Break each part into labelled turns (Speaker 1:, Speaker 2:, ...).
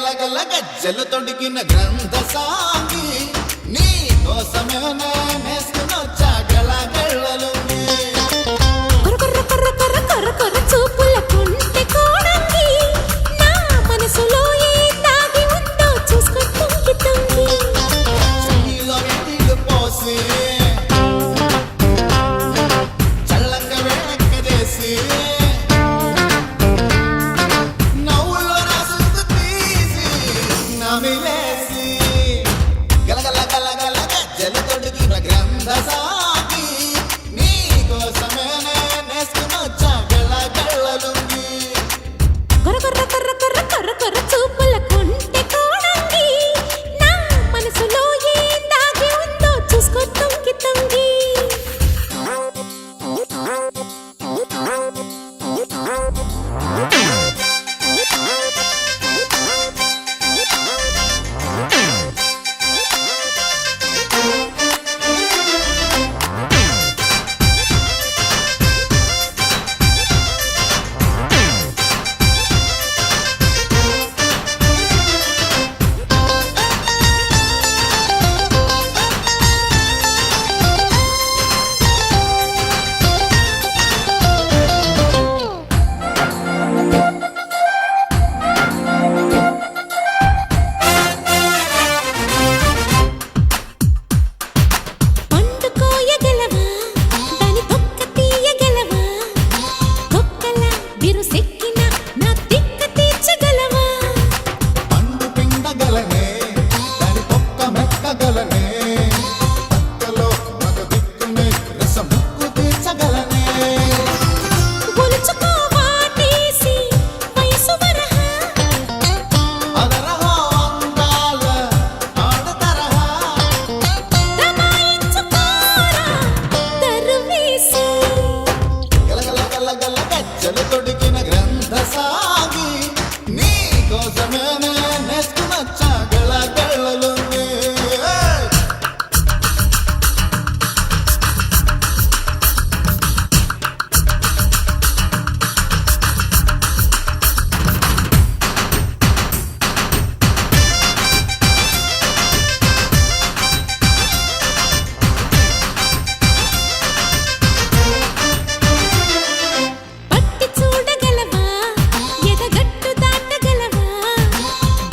Speaker 1: గలగల గజ్జలు తొడిగిన గ్రంథ సాగి నీ కోసమే నేస్తున్నొచ్చా గలగళ్ళలు
Speaker 2: కర్ర కర్ర కర్ర కర్ర కర్ర చూపుల కుంటి కోడంగి నా మనసులో ఏం దాగి ఉందో చూసుకో తుంగి తుంగి
Speaker 1: చెయ్యిలో నీళ్ళు పోసి చల్లంగా వెనక్కదేసి నవ్వులో రాసుకు తీసి నమిలేసి గలగల గలగల గజ్జలు తొడిగిన గ్రంథ సాగి నీ కోసమే నేస్తున్నొచ్చా గలగళ్ళలుంగి
Speaker 2: కర్ర కర్ర కర్ర కర్ర కర్ర కర్ర చూపుల కుంటి కోడంగి నా మనసులో ఏం దాగి ఉందో చూసుకో తుంగి తుంగి పండు కోయగలవా దాని తొక్క తీయగలవా తొక్కల బిరుసెక్కిన నా తిక్క తీర్చగలవా
Speaker 1: పండు పిండగలనే దాని పొక్క మెక్కగలనే పక్కలో మగ దిక్కునే రసముక్కు తీర్చగలనే
Speaker 2: గొలుచుకోవాటేసి వయసు వరహా
Speaker 1: అదరహో అందాల ఆడతరహా
Speaker 2: దమాయించుకోరా దరువేసి
Speaker 1: గలగల గలగల గజ్జలు తొడిగిన గ్రంథ సాగి నీ కోసమే నేస్తున్నొచ్చా గలగళ్ళలుంగి
Speaker 2: పట్టి చూడగలవా ఎదగట్టు దాటగలవా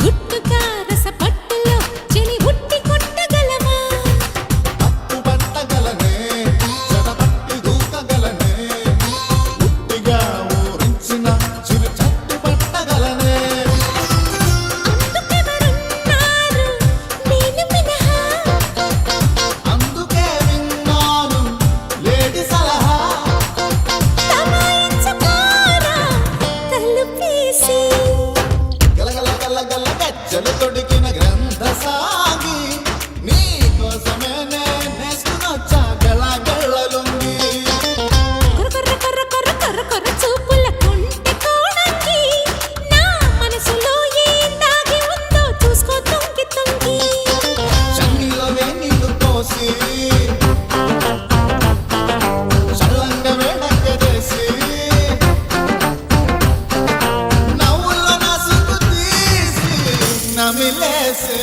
Speaker 2: గుట్టుగా రసపట్టులో చెలి ఉట్టి కొట్టగలవా
Speaker 1: పట్టు పట్టగలనే జడపట్టి దూకగలనే ఉట్టిగా ఊరించిన చిరు చట్టు పట్టగలనే
Speaker 2: అందుకెవరున్నారు నేను మినహా
Speaker 1: అందుకే విన్నాను లేడి సలహా
Speaker 2: దమాయించుకోరా తలుపేసి
Speaker 1: గలగల గలగల గజ్జలు తొడిగిన గ్రంథ సాగి నీ కోసమే నేస్తున్నొచ్చా గలగళ్ళలుంగి
Speaker 2: కర్ర కర్ర కర్ర కర్ర కర్ర చూపుల కుంటి కోడంగి నా మనసులో ఏం దాగి ఉందో చూసుకో తుంగి తుంగి
Speaker 1: చన్నీలో నీళ్ళు పోసి చల్లంగా వెనక్కదేసి నవ్వుల్లో నాసుకు తీసి నమిలేసి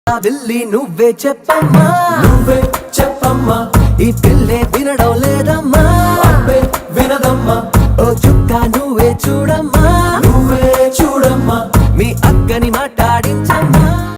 Speaker 3: వెళ్ళి నువ్వే చెప్పమ్మా ఈ పిల్లే వినడం